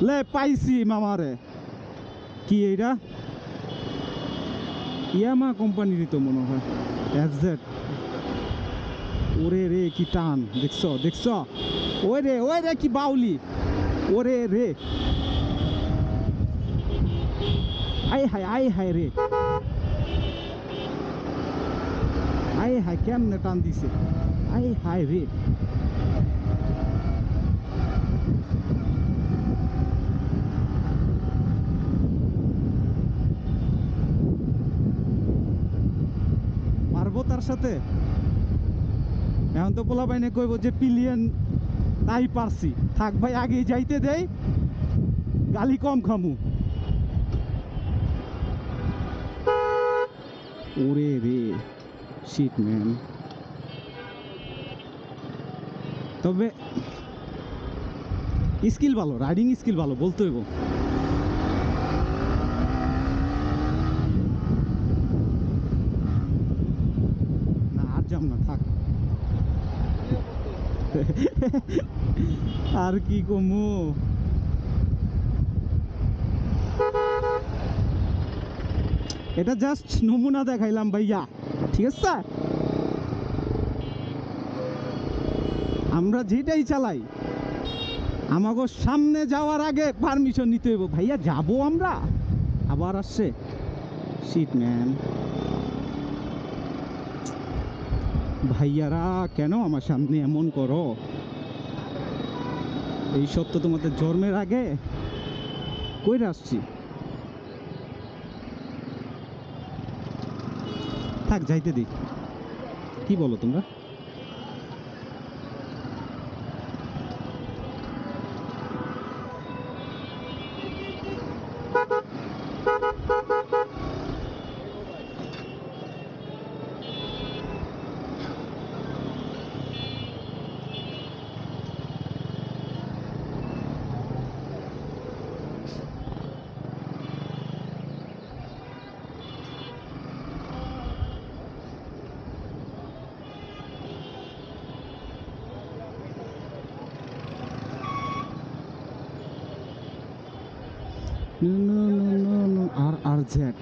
লে পাইছি মামারে। কি এইটা? ইয়ামা কোম্পানিরই তো মনে হয়, এফজেড। ওরে রে কি টান, দেখছো দেখছো? ওই রে কি বাউলি, ওরে রে, আই হায় রে, আই হায় কেমনে টান দিছে, আই হায় রে। পারবো তার সাথে? এখন তো পোলা বাইনে কইব যে পিলিয়ন, তাই পারছি। থাক ভাই, আগে যাইতে দেই, গালি কম খামু। ওরে রে, শিট ম্যান। তবে স্কিল ভালো, রাইডিং স্কিল ভালো বলতে হইব। না আর যাম না, থাক। আর কি কমু? এটা জাস্ট নমুনা দেখাইলাম ভাইয়া, ঠিক আছে? আমরা যেটাই চালাই, আমাকে সামনে যাওয়ার আগে পারমিশন নিতে হইব। ভাইয়া যাবো আমরা, আবার আসছে। Shit man. ভাইয়ারা কেন আমার সামনে এমন করো? এই সত্য তোমাদের জন্মের আগে কইরা আসছি। থাক, যাইতে দিই। কি বলো তোমরা? আর আর জেড,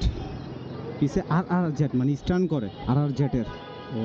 পিছে আর আর জেড মানে স্টান করে আর আর জেটের। ও